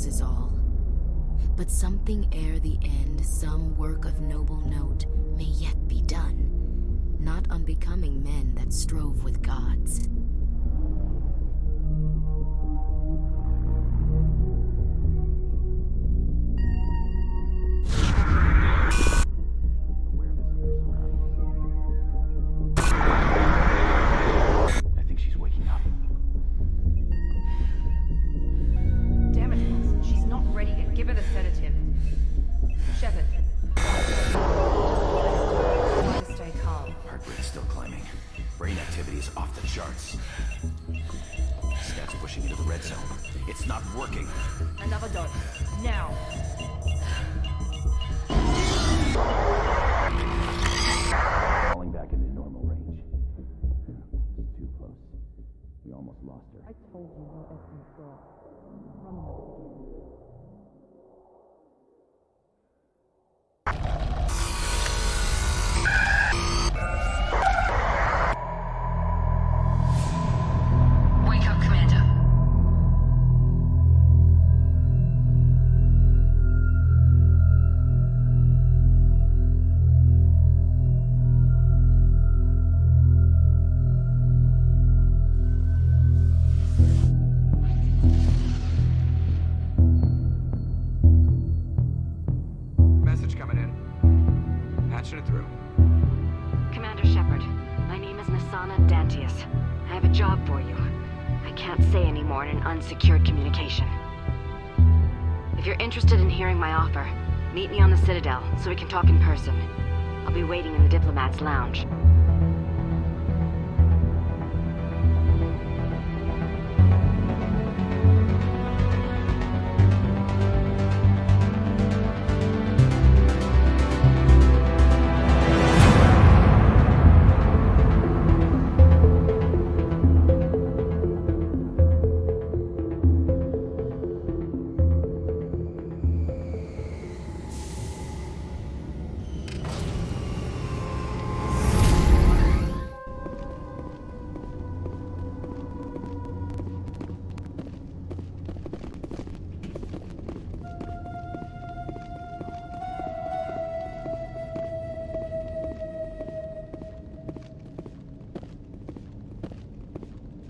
is all. But something ere the end, some work of noble note, may yet be done. Not unbecoming men that strove with gods. I think she's waking up. Damn it, Wilson. She's not ready yet. Give her the sedative. Shepard. Stay calm. Heart rate's still climbing. Brain activity is off the charts. Scouts pushing into the red zone. It's not working. Another dose. Now. Falling back into normal range. It's too close. We almost lost her. I told you no estimates go up. Run them up again. Wake up, Commander. Message coming in. Patching it through. Commander Shepard, my name is Nasana Dantius. I have a job for you. I can't say any more in an unsecured communication. If you're interested in hearing my offer, meet me on the Citadel so we can talk in person. I'll be waiting in the Diplomat's Lounge.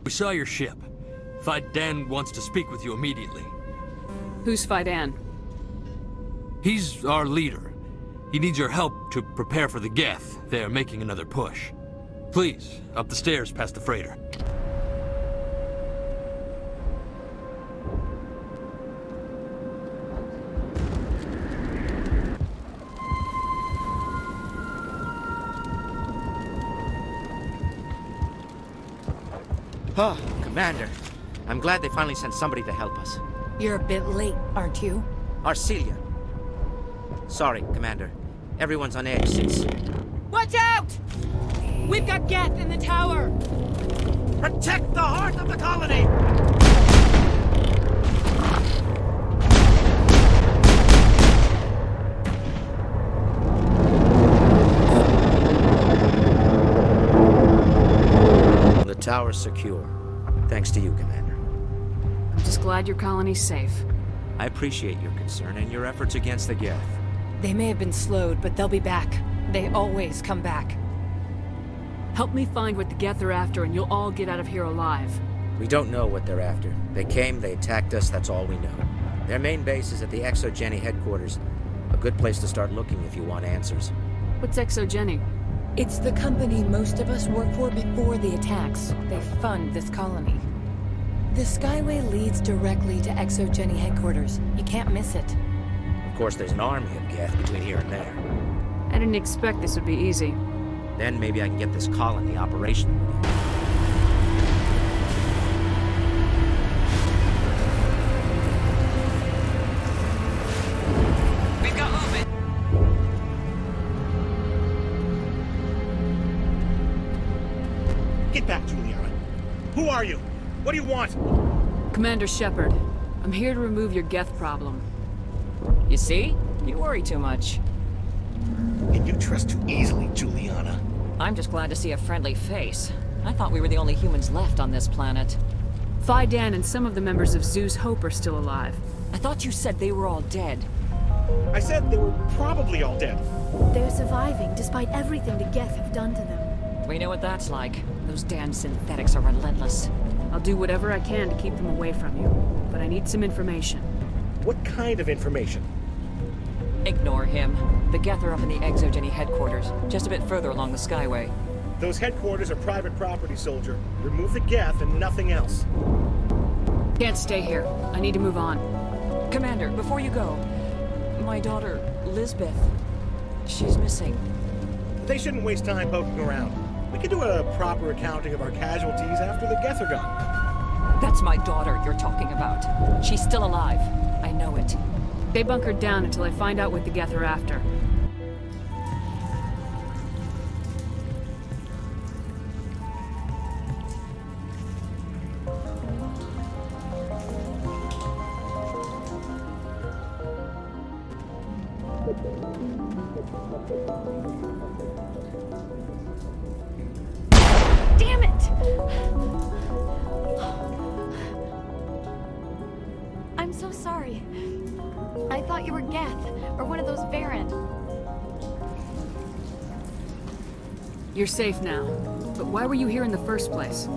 We saw your ship. Fidan wants to speak with you immediately. Who's Fidan? He's our leader. He needs your help to prepare for the Geth. They're making another push. Please, up the stairs past the freighter. Oh, Commander. I'm glad they finally sent somebody to help us. You're a bit late, aren't you? Arcelia. Sorry, Commander. Everyone's on edge since... Watch out! We've got Geth in the tower! Protect the heart of the colony! The tower's secure. Thanks to you, Commander. I'm just glad your colony's safe. I appreciate your concern and your efforts against the Geth. They may have been slowed, but they'll be back. They always come back. Help me find what the Geth are after and you'll all get out of here alive. We don't know what they're after. They came, they attacked us, that's all we know. Their main base is at the Exogeny headquarters. A good place to start looking if you want answers. What's Exogeny? It's the company most of us worked for before the attacks. They fund this colony. The Skyway leads directly to Exogeny headquarters. You can't miss it. Of course, there's an army of Geth between here and there. I didn't expect this would be easy. Then maybe I can get this colony operational again. We've got movement. Get back, Juliana. Who are you? What do you want? Commander Shepard, I'm here to remove your Geth problem. You see? You worry too much. And you trust too easily, Juliana. I'm just glad to see a friendly face. I thought we were the only humans left on this planet. Fidan and some of the members of Zoo's Hope are still alive. I thought you said they were all dead. I said they were probably all dead. They're surviving despite everything the Geth have done to them. We know what that's like. Those damn synthetics are relentless. I'll do whatever I can to keep them away from you, but I need some information. What kind of information? Ignore him. The Geth are up in the Exogeny headquarters, just a bit further along the Skyway. Those headquarters are private property, soldier. Remove the Geth and nothing else. Can't stay here. I need to move on. Commander, before you go, my daughter, Lisbeth, she's missing. They shouldn't waste time poking around. We can do a proper accounting of our casualties after the Geth are gone. That's my daughter you're talking about. She's still alive. I know it. Stay bunkered down until I find out what the Geth are after. Damn it! I'm so sorry. I thought you were Geth, or one of those Varen. You're safe now. But why were you here in the first place?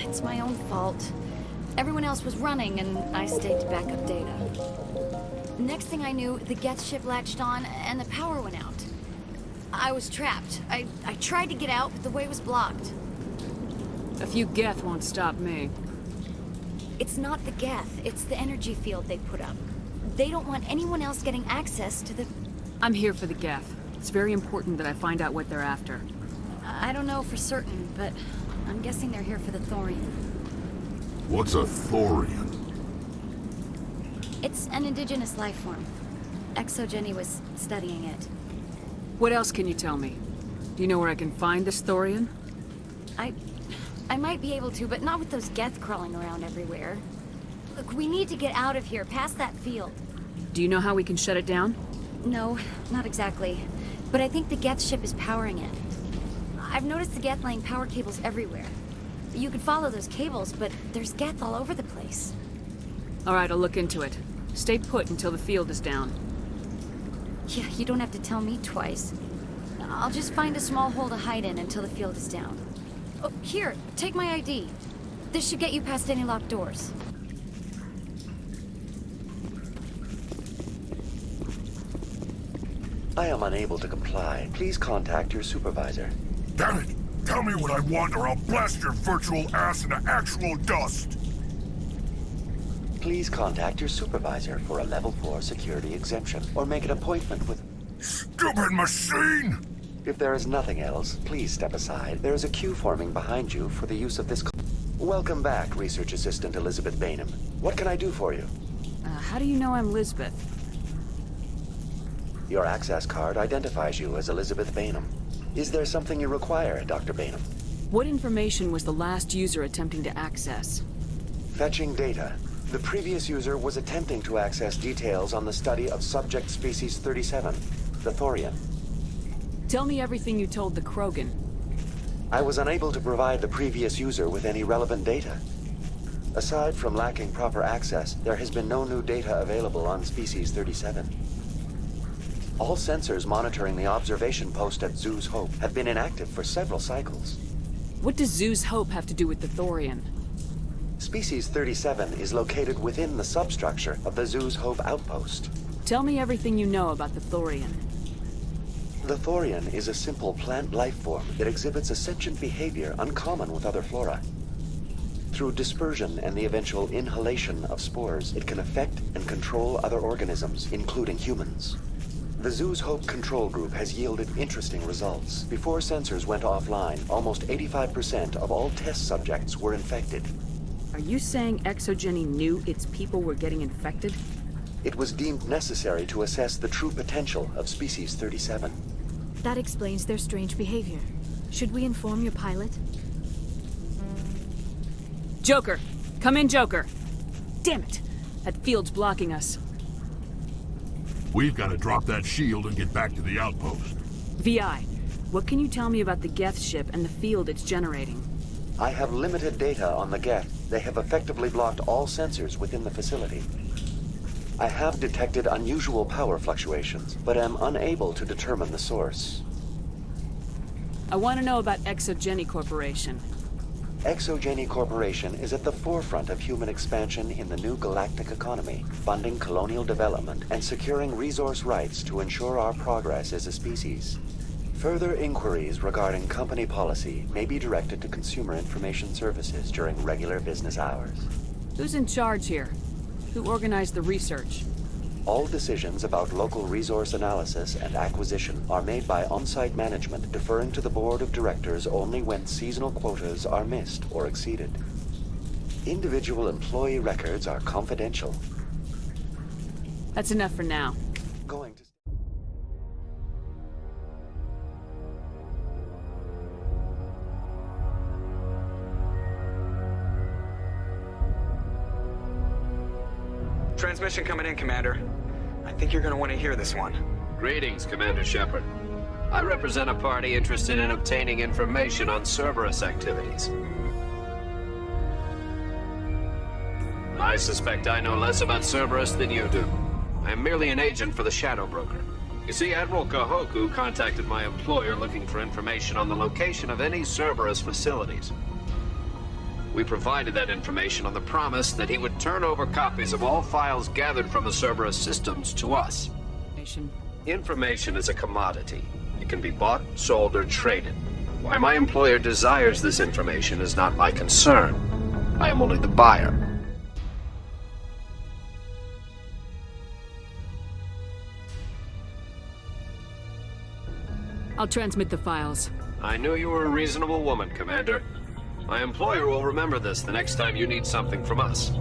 It's my own fault. Everyone else was running, and I stayed to back up data. Next thing I knew, the Geth ship latched on, and the power went out. I was trapped. I tried to get out, but the way was blocked. A few Geth won't stop me. It's not the Geth, it's the energy field they put up. They don't want anyone else getting access to the... I'm here for the Geth. It's very important that I find out what they're after. I don't know for certain, but I'm guessing they're here for the Thorian. What's a Thorian? It's an indigenous life form. Exogeny was studying it. What else can you tell me? Do you know where I can find this Thorian? I might be able to, but not with those Geth crawling around everywhere. Look, we need to get out of here, past that field. Do you know how we can shut it down? No, not exactly. But I think the Geth ship is powering it. I've noticed the Geth laying power cables everywhere. You could follow those cables, but there's Geth all over the place. Alright, I'll look into it. Stay put until the field is down. Yeah, you don't have to tell me twice. I'll just find a small hole to hide in until the field is down. Oh, here, take my ID. This should get you past any locked doors. I am unable to comply. Please contact your supervisor. Damn it! Tell me what I want or I'll blast your virtual ass into actual dust! Please contact your supervisor for a level 4 security exemption, or make an appointment with... Stupid machine! If there is nothing else, please step aside. There is a queue forming behind you for the use of this... Welcome back, Research Assistant Elizabeth Bainham. What can I do for you? How do you know I'm Lisbeth? Your access card identifies you as Elizabeth Bainham. Is there something you require, Dr. Bainham? What information was the last user attempting to access? Fetching data. The previous user was attempting to access details on the study of subject species 37, the Thorian. Tell me everything you told the Krogan. I was unable to provide the previous user with any relevant data. Aside from lacking proper access, there has been no new data available on species 37. All sensors monitoring the observation post at Zoo's Hope have been inactive for several cycles. What does Zoo's Hope have to do with the Thorian? Species 37 is located within the substructure of the Zoo's Hope outpost. Tell me everything you know about the Thorian. The Thorian is a simple plant life form that exhibits a sentient behavior uncommon with other flora. Through dispersion and the eventual inhalation of spores, it can affect and control other organisms, including humans. The Zoo's Hope control group has yielded interesting results. Before sensors went offline, almost 85% of all test subjects were infected. Are you saying Exogeny knew its people were getting infected? It was deemed necessary to assess the true potential of Species 37. That explains their strange behavior. Should we inform your pilot? Joker! Come in, Joker! Damn it! That field's blocking us. We've got to drop that shield and get back to the outpost. VI, what can you tell me about the Geth ship and the field it's generating? I have limited data on the Geth. They have effectively blocked all sensors within the facility. I have detected unusual power fluctuations, but am unable to determine the source. I want to know about Exogeny Corporation. Exogeny Corporation is at the forefront of human expansion in the new galactic economy, funding colonial development and securing resource rights to ensure our progress as a species. Further inquiries regarding company policy may be directed to Consumer Information Services during regular business hours. Who's in charge here? Who organized the research? All decisions about local resource analysis and acquisition are made by on-site management, deferring to the board of directors only when seasonal quotas are missed or exceeded. Individual employee records are confidential. That's enough for now. Going to... Transmission coming in, Commander. I think you're gonna want to hear this one. Greetings, Commander Shepard. I represent a party interested in obtaining information on Cerberus activities. I suspect I know less about Cerberus than you do. I am merely an agent for the Shadowbroker. You see, Admiral Kahoku contacted my employer looking for information on the location of any Cerberus facilities. We provided that information on the promise that he would turn over copies of all files gathered from the Cerberus systems to us. Information is a commodity. It can be bought, sold, or traded. Why my employer desires this information is not my concern. I am only the buyer. I'll transmit the files. I knew you were a reasonable woman, Commander. My employer will remember this the next time you need something from us.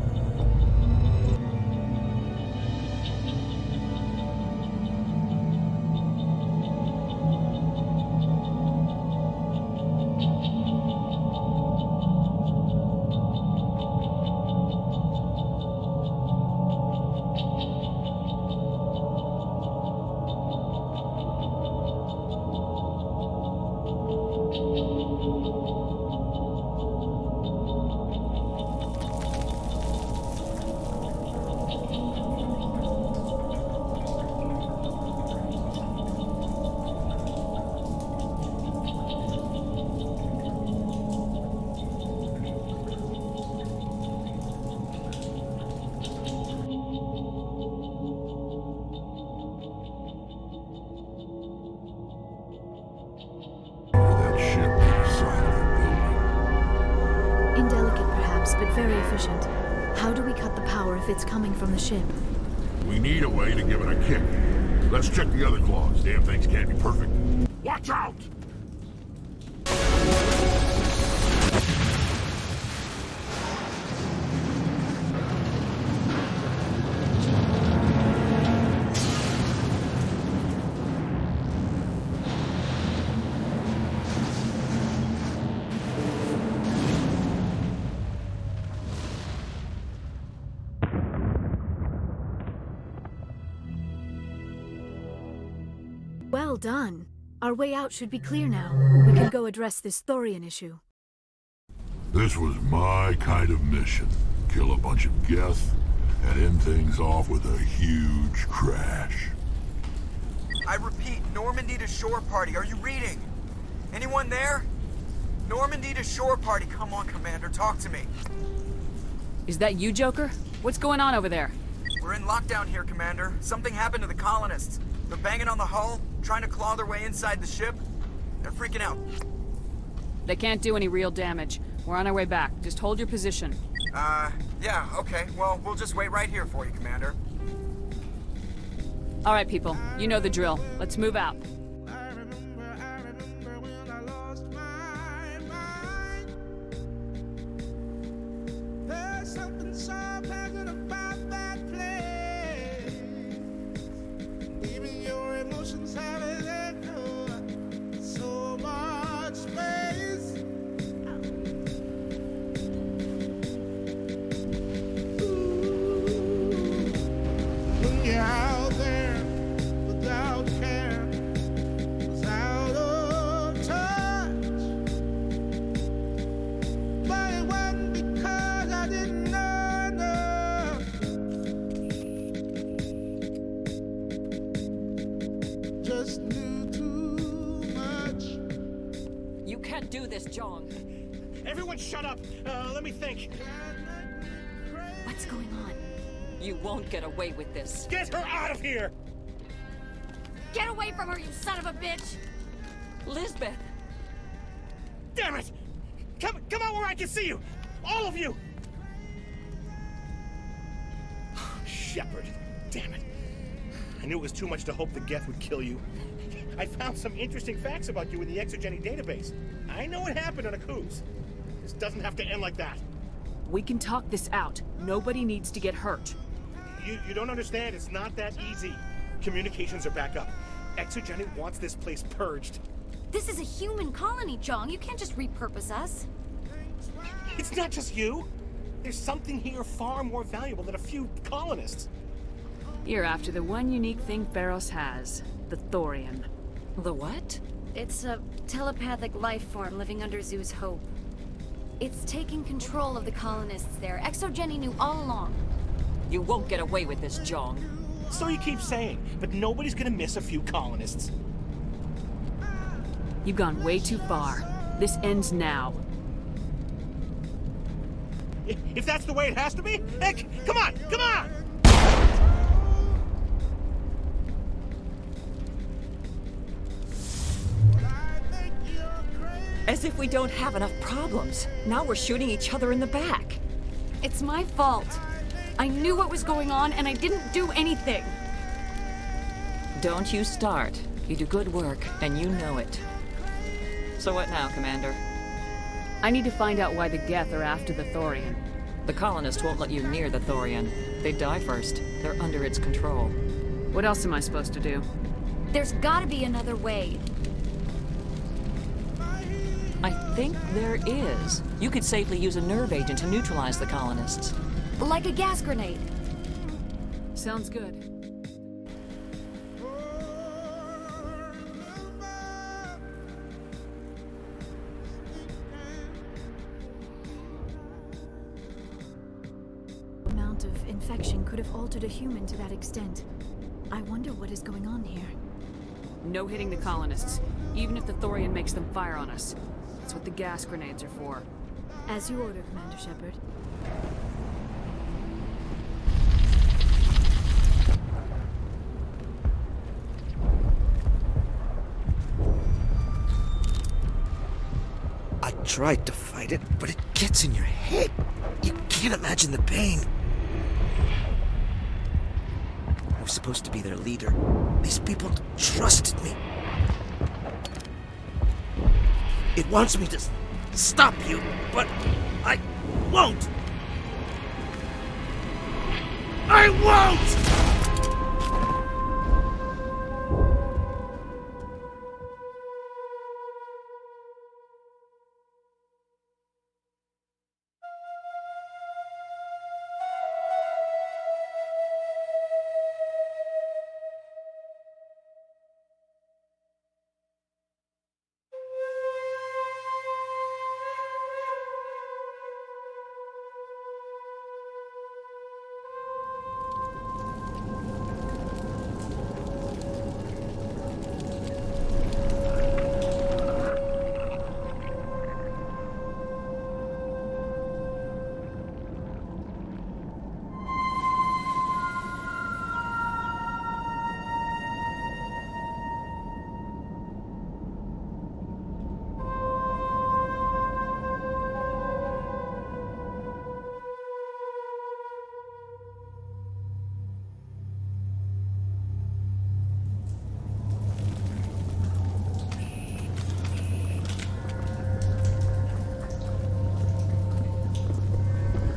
but very efficient. How do we cut the power if it's coming from the ship? We need a way to give it a kick. Let's check the other claws. Damn things can't be perfect. Watch out! Well done. Our way out should be clear now. We can go address this Thorian issue. This was my kind of mission. Kill a bunch of Geth and end things off with a huge crash. I repeat, Normandy to shore party. Are you reading? Anyone there? Normandy to shore party. Come on, Commander. Talk to me. Is that you, Joker? What's going on over there? We're in lockdown here, Commander. Something happened to the colonists. They're banging on the hull, trying to claw their way inside the ship. They're freaking out. They can't do any real damage. We're on our way back. Just hold your position. Yeah, okay. Well, we'll just wait right here for you, Commander. All right, people. You know the drill. Let's move out. can't do this, Jong. Everyone shut up! Let me think. What's going on? You won't get away with this. Get her out of here! Get away from her, you son of a bitch! Lisbeth! Damn it! Come out where I can see you! All of you! Shepard, damn it. I knew it was too much to hope the Geth would kill you. I found some interesting facts about you in the exogeny database. I know it happened on a cruise. This doesn't have to end like that. We can talk this out. Nobody needs to get hurt. You don't understand. It's not that easy. Communications are back up. Exogeny wants this place purged. This is a human colony, Jong. You can't just repurpose us. It's not just you. There's something here far more valuable than a few colonists. You're after the one unique thing Feros has, the Thorian. The what? It's a telepathic life form living under Zoo's hope. It's taking control of the colonists there. Exogeny knew all along. You won't get away with this, Jong. So you keep saying, but nobody's gonna miss a few colonists. You've gone way too far. This ends now. If that's the way it has to be, heck, come on, come on! As if we don't have enough problems. Now we're shooting each other in the back. It's my fault. I knew what was going on and I didn't do anything. Don't you start. You do good work, and you know it. So what now, Commander? I need to find out why the Geth are after the Thorian. The colonists won't let you near the Thorian. They'd die first. They're under its control. What else am I supposed to do? There's gotta be another way. I think there is. You could safely use a nerve agent to neutralize the colonists. Like a gas grenade. Sounds good. Amount of infection could have altered a human to that extent. I wonder what is going on here. No hitting the colonists, even if the Thorian makes them fire on us. That's what the gas grenades are for. As you order, Commander Shepard. I tried to fight it, but it gets in your head. You can't imagine the pain. I was supposed to be their leader. These people trusted me. It wants me to stop you, but I won't! I won't!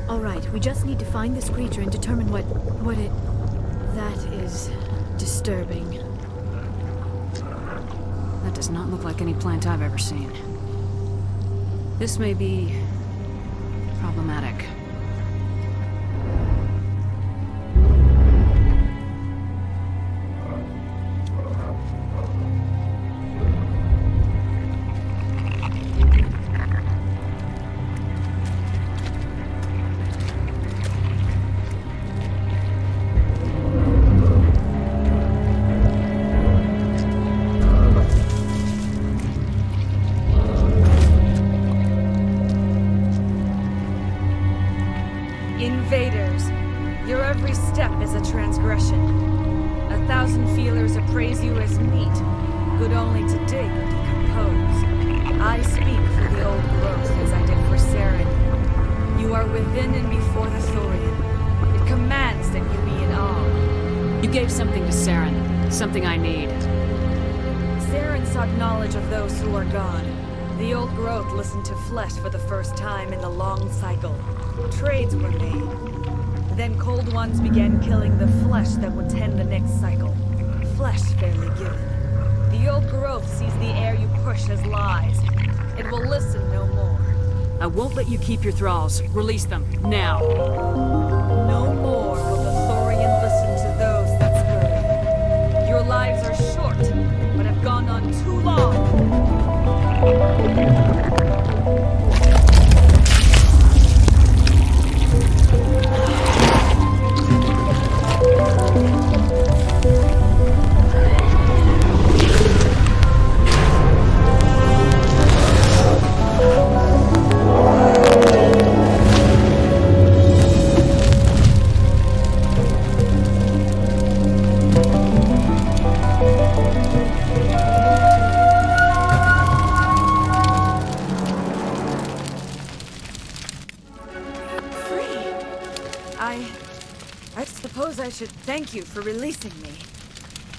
All right, we just need to find this creature and determine what it... That is disturbing. That does not look like any plant I've ever seen. This may be problematic. praise you as meat, good only to dig or decompose. I speak for the old growth as I did for Saren. You are within and before the Thorian. It commands that you be in awe. You gave something to Saren, something I need. Saren sought knowledge of those who are gone. The old growth listened to flesh for the first time in the long cycle. Trades were made. Then cold ones began killing the flesh that would tend the next cycle. Flesh fairly given. The old growth sees the air you push as lies. It will listen no more. I won't let you keep your thralls. Release them, now. No more will the Thorian listen to those that scurry. Your lives are short, but have gone on too long. I suppose I should thank you for releasing me.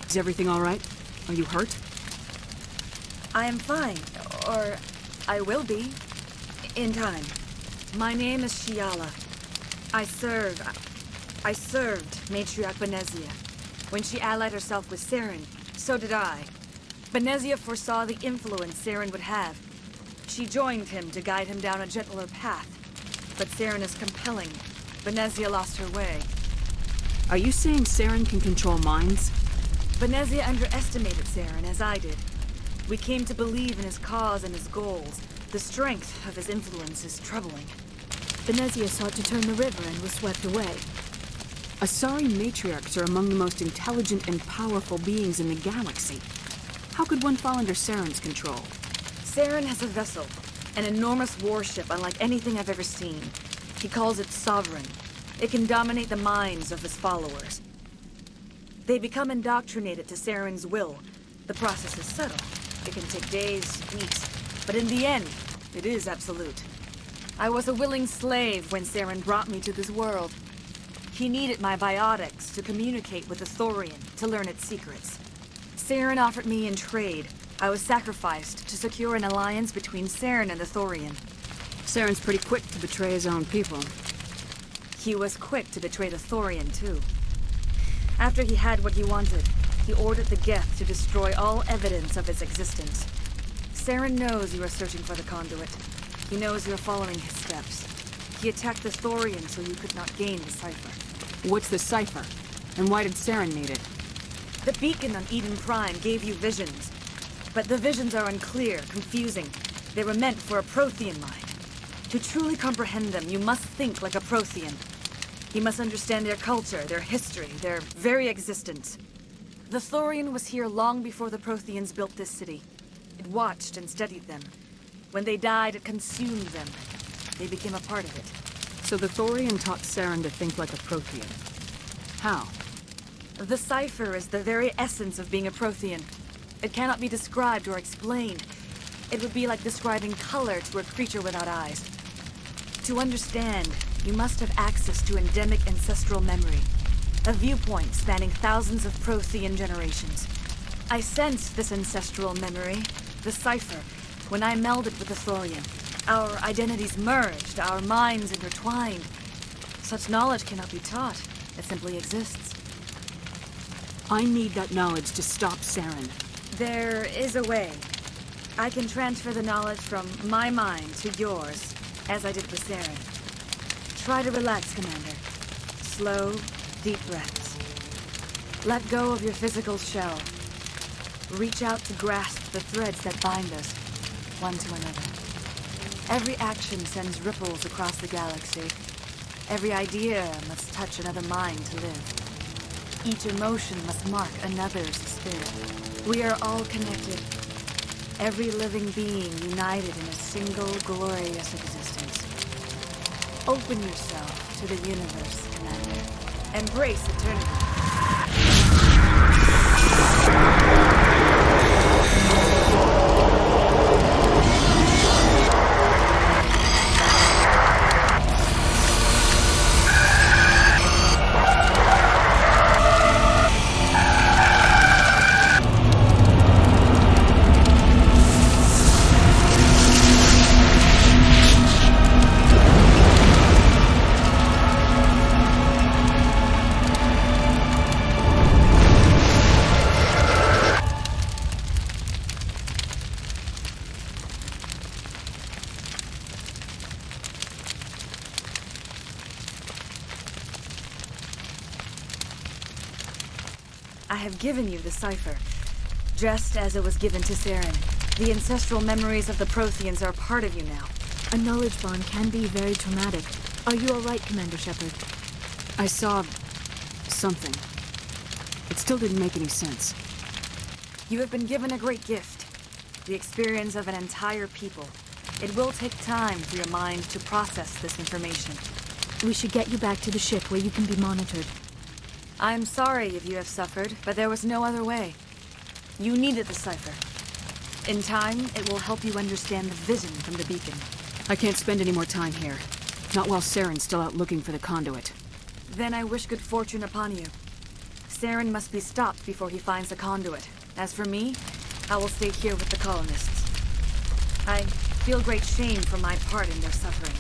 Is everything all right? Are you hurt? I am fine, or I will be, in time. My name is Shiala. I served Matriarch Benezia. When she allied herself with Saren, so did I. Benezia foresaw the influence Saren would have. She joined him to guide him down a gentler path. But Saren is compelling. Benezia lost her way. Are you saying Saren can control minds? Benezia underestimated Saren, as I did. We came to believe in his cause and his goals. The strength of his influence is troubling. Benezia sought to turn the river and was swept away. Asari matriarchs are among the most intelligent and powerful beings in the galaxy. How could one fall under Saren's control? Saren has a vessel, an enormous warship unlike anything I've ever seen. He calls it Sovereign. It can dominate the minds of his followers. They become indoctrinated to Saren's will. The process is subtle. It can take days, weeks, but in the end, it is absolute. I was a willing slave when Saren brought me to this world. He needed my biotics to communicate with the Thorian, to learn its secrets. Saren offered me in trade. I was sacrificed to secure an alliance between Saren and the Thorian. Saren's pretty quick to betray his own people. He was quick to betray the Thorian, too. After he had what he wanted, he ordered the Geth to destroy all evidence of its existence. Saren knows you are searching for the conduit. He knows you are following his steps. He attacked the Thorian so you could not gain the cipher. What's the cipher? And why did Saren need it? The beacon on Eden Prime gave you visions. But the visions are unclear, confusing. They were meant for a Prothean mind. To truly comprehend them, you must think like a Prothean. You must understand their culture, their history, their very existence. The Thorian was here long before the Protheans built this city. It watched and studied them. When they died, it consumed them. They became a part of it. So the Thorian taught Saren to think like a Prothean. How? The cipher is the very essence of being a Prothean. It cannot be described or explained. It would be like describing color to a creature without eyes. To understand, you must have access to endemic ancestral memory. A viewpoint spanning thousands of Prothean generations. I sensed this ancestral memory, the cipher, when I melded with the Thorian. Our identities merged, our minds intertwined. Such knowledge cannot be taught. It simply exists. I need that knowledge to stop Saren. There is a way. I can transfer the knowledge from my mind to yours, as I did with Saren. Try to relax, Commander. Slow, deep breaths. Let go of your physical shell. Reach out to grasp the threads that bind us, one to another. Every action sends ripples across the galaxy. Every idea must touch another mind to live. Each emotion must mark another's spirit. We are all connected. Every living being united in a single glorious existence. Open yourself to the universe, Commander. Embrace eternity. have given you the cipher, just as it was given to Saren. The ancestral memories of the Protheans are part of you now. A knowledge bond can be very traumatic. Are you all right, Commander Shepard? I saw something. It still didn't make any sense. You have been given a great gift. The experience of an entire people. It will take time for your mind to process this information. We should get you back to the ship where you can be monitored. I'm sorry if you have suffered, but there was no other way. You needed the cipher. In time, it will help you understand the vision from the beacon. I can't spend any more time here. Not while Saren's still out looking for the conduit. Then I wish good fortune upon you. Saren must be stopped before he finds the conduit. As for me, I will stay here with the colonists. I feel great shame for my part in their suffering.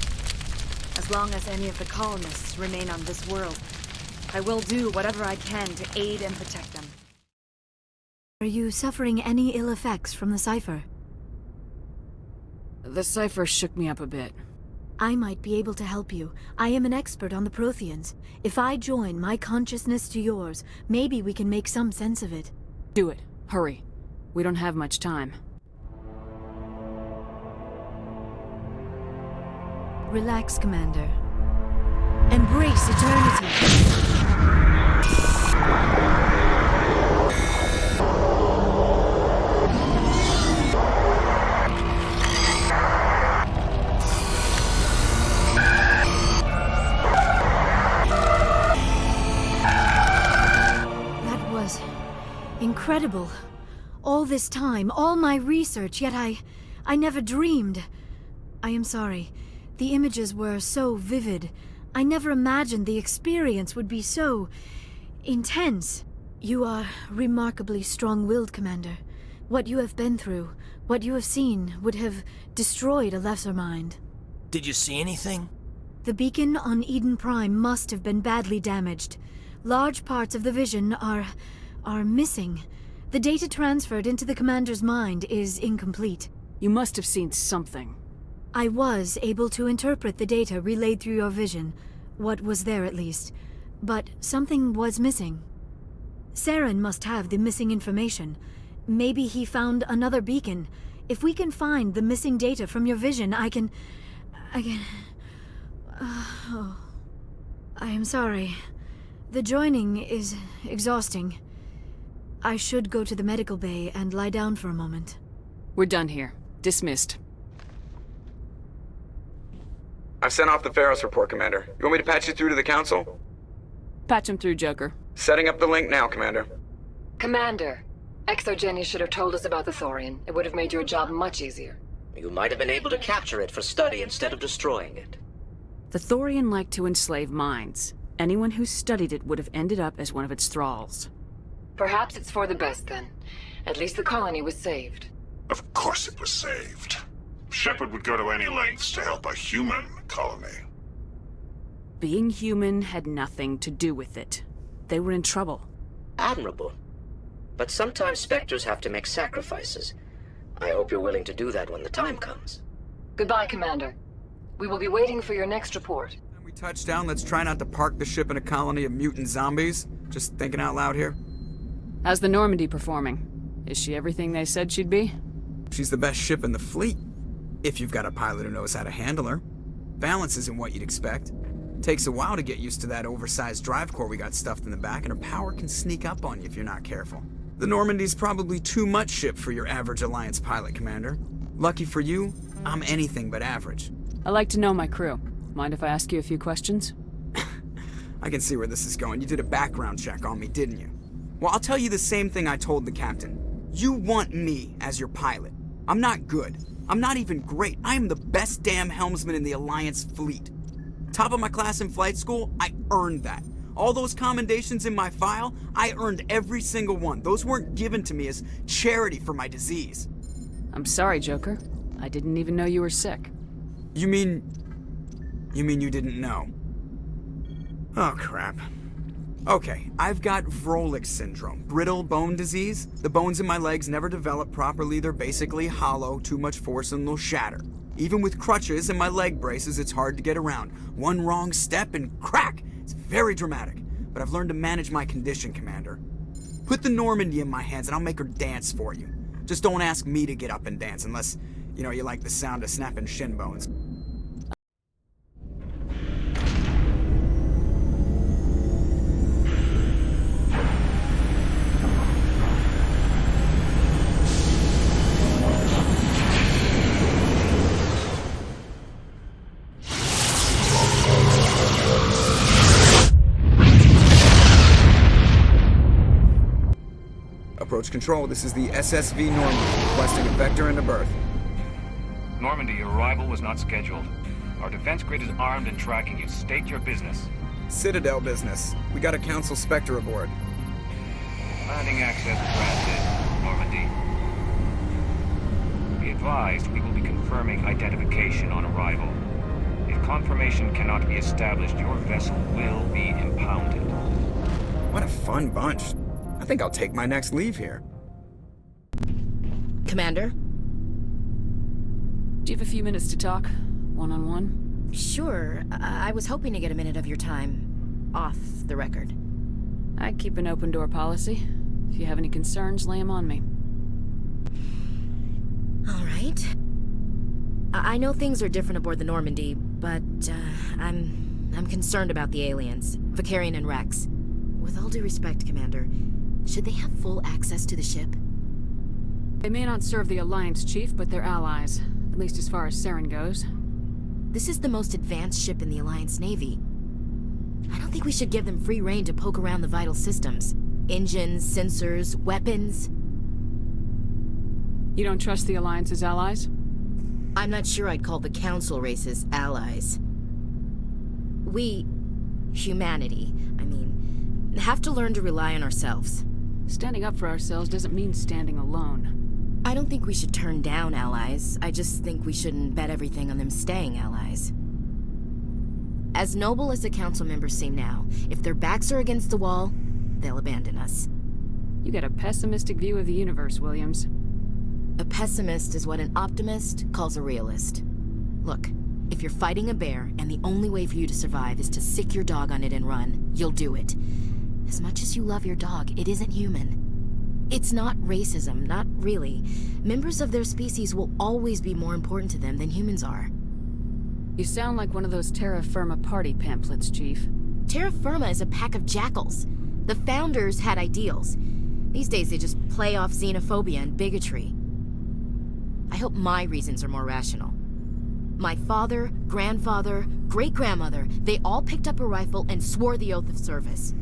As long as any of the colonists remain on this world, I will do whatever I can to aid and protect them. Are you suffering any ill effects from the cipher? The cipher shook me up a bit. I might be able to help you. I am an expert on the Protheans. If I join my consciousness to yours, maybe we can make some sense of it. Do it. Hurry. We don't have much time. Relax, Commander. Embrace eternity. Incredible. All this time, all my research, yet I never dreamed. I am sorry. The images were so vivid. I never imagined the experience would be so intense. You are remarkably strong-willed, Commander. What you have been through, what you have seen, would have destroyed a lesser mind. Did you see anything? The beacon on Eden Prime must have been badly damaged. Large parts of the vision are missing. The data transferred into the Commander's mind is incomplete. You must have seen something. I was able to interpret the data relayed through your vision, what was there at least, but something was missing. Saren must have the missing information. Maybe he found another beacon. If we can find the missing data from your vision, I can... I am sorry. The joining is exhausting. I should go to the medical bay and lie down for a moment. We're done here. Dismissed. I've sent off the Feros report, Commander. You want me to patch you through to the Council? Patch him through, Joker. Setting up the link now, Commander. Commander, ExoGeni should have told us about the Thorian. It would have made your job much easier. You might have been able to capture it for study instead of destroying it. The Thorian liked to enslave minds. Anyone who studied it would have ended up as one of its thralls. Perhaps it's for the best, then. At least the colony was saved. Of course it was saved. Shepard would go to any lengths to help a human colony. Being human had nothing to do with it. They were in trouble. Admirable. But sometimes Spectres have to make sacrifices. I hope you're willing to do that when the time comes. Goodbye, Commander. We will be waiting for your next report. When we touch down, let's try not to park the ship in a colony of mutant zombies. Just thinking out loud here. How's the Normandy performing? Is she everything they said she'd be? She's the best ship in the fleet. If you've got a pilot who knows how to handle her. Balance isn't what you'd expect. Takes a while to get used to that oversized drive core we got stuffed in the back, and her power can sneak up on you if you're not careful. The Normandy's probably too much ship for your average Alliance pilot, Commander. Lucky for you, I'm anything but average. I like to know my crew. Mind if I ask you a few questions? I can see where this is going. You did a background check on me, didn't you? Well, I'll tell you the same thing I told the captain. You want me as your pilot. I'm not good. I'm not even great. I am the best damn helmsman in the Alliance fleet. Top of my class in flight school, I earned that. All those commendations in my file, I earned every single one. Those weren't given to me as charity for my disease. I'm sorry, Joker. I didn't even know you were sick. You mean you didn't know? Oh, crap. Okay, I've got Vrolich syndrome, brittle bone disease. The bones in my legs never develop properly. They're basically hollow, too much force and they'll shatter. Even with crutches and my leg braces, it's hard to get around. One wrong step and crack! It's very dramatic. But I've learned to manage my condition, Commander. Put the Normandy in my hands and I'll make her dance for you. Just don't ask me to get up and dance unless, you know, you like the sound of snapping shin bones. Approach control, this is the SSV Normandy, requesting a vector into berth. Normandy, your arrival was not scheduled. Our defense grid is armed and tracking you. State your business. Citadel business. We got a Council Spectre aboard. Landing access granted, Normandy. Be advised, we will be confirming identification on arrival. If confirmation cannot be established, your vessel will be impounded. What a fun bunch. I think I'll take my next leave here. Commander? Do you have a few minutes to talk? One-on-one? Sure. I was hoping to get a minute of your time off the record. I keep an open-door policy. If you have any concerns, lay them on me. All right. I know things are different aboard the Normandy, but I'm concerned about the aliens, Vicarian and Rex. With all due respect, Commander, should they have full access to the ship? They may not serve the Alliance, Chief, but they're allies. At least as far as Saren goes. This is the most advanced ship in the Alliance Navy. I don't think we should give them free rein to poke around the vital systems. Engines, sensors, weapons. You don't trust the Alliance's allies? I'm not sure I'd call the Council races allies. We, humanity, have to learn to rely on ourselves. Standing up for ourselves doesn't mean standing alone. I don't think we should turn down allies. I just think we shouldn't bet everything on them staying allies. As noble as the Council members seem now, if their backs are against the wall, they'll abandon us. You got a pessimistic view of the universe, Williams. A pessimist is what an optimist calls a realist. Look, if you're fighting a bear and the only way for you to survive is to sick your dog on it and run, you'll do it. As much as you love your dog, it isn't human. It's not racism, not really. Members of their species will always be more important to them than humans are. You sound like one of those Terra Firma party pamphlets, Chief. Terra Firma is a pack of jackals. The founders had ideals. These days they just play off xenophobia and bigotry. I hope my reasons are more rational. My father, grandfather, great-grandmother, they all picked up a rifle and swore the oath of service.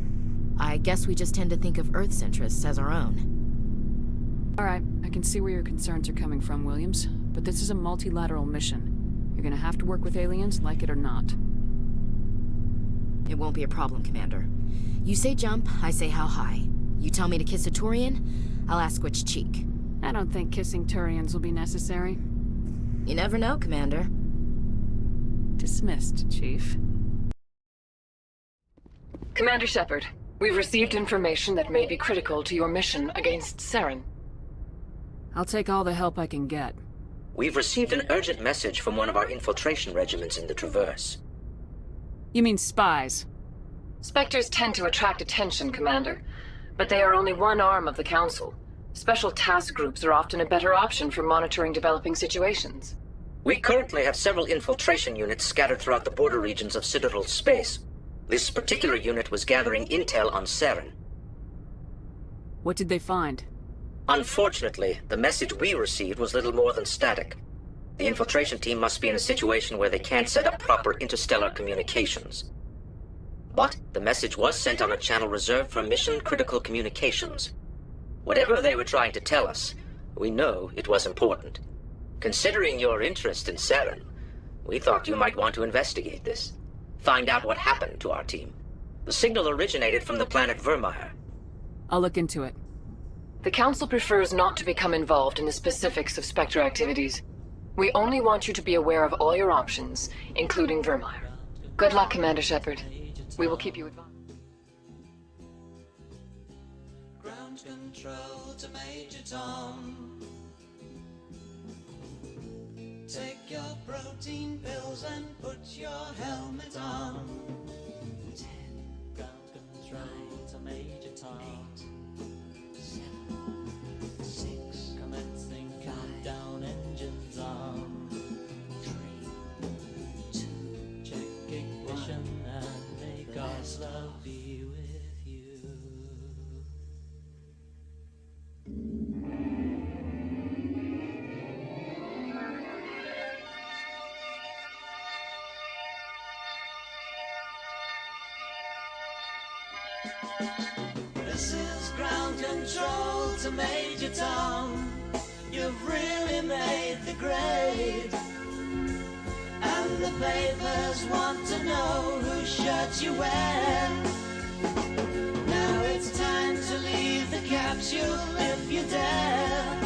I guess we just tend to think of Earth's interests as our own. All right, I can see where your concerns are coming from, Williams. But this is a multilateral mission. You're gonna have to work with aliens, like it or not. It won't be a problem, Commander. You say jump, I say how high. You tell me to kiss a Turian, I'll ask which cheek. I don't think kissing Turians will be necessary. You never know, Commander. Dismissed, Chief. Commander Shepard, we've received information that may be critical to your mission against Saren. I'll take all the help I can get. We've received an urgent message from one of our infiltration regiments in the Traverse. You mean spies? Spectres tend to attract attention, Commander, but they are only one arm of the Council. Special task groups are often a better option for monitoring developing situations. We currently have several infiltration units scattered throughout the border regions of Citadel space. This particular unit was gathering intel on Saren. What did they find? Unfortunately, the message we received was little more than static. The infiltration team must be in a situation where they can't set up proper interstellar communications. But the message was sent on a channel reserved for mission-critical communications. Whatever they were trying to tell us, we know it was important. Considering your interest in Saren, we thought you might want to investigate this. Find out what happened to our team. The signal originated from the planet Vermeer. I'll look into it. The Council prefers not to become involved in the specifics of Spectre activities. We only want you to be aware of all your options, including Vermeer. Good luck, Commander Shepard. We will keep you advised. Ground control to Major Tom. Take your protein pills and put your helmet on. 10. Ground control to Major Tom. 8. This is ground control to Major Tom. You've really made the grade. And the papers want to know whose shirt you wear. Now it's time to leave the capsule if you dare.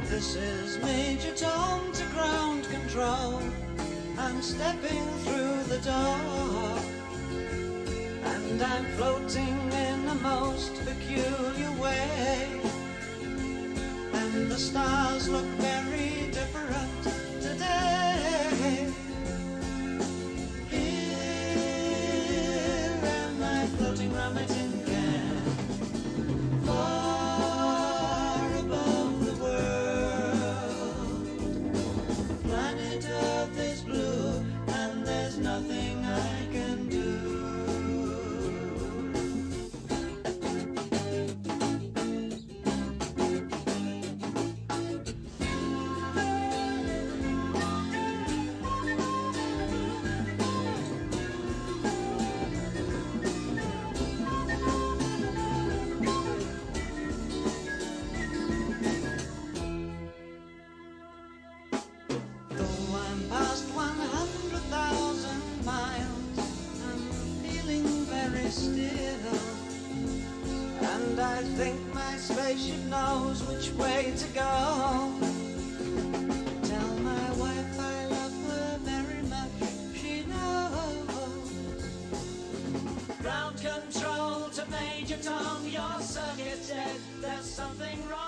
This is Major Tom to ground control. I'm stepping through the door. And I'm floating in a most peculiar way. And the stars look very different today. Here am I floating round my tin can, far above the world. Planet Earth is blue, and there's nothing I can do. And I think my spaceship knows which way to go. Tell my wife I love her very much, she knows. Ground control to Major Tom, your circuit's dead, there's something wrong.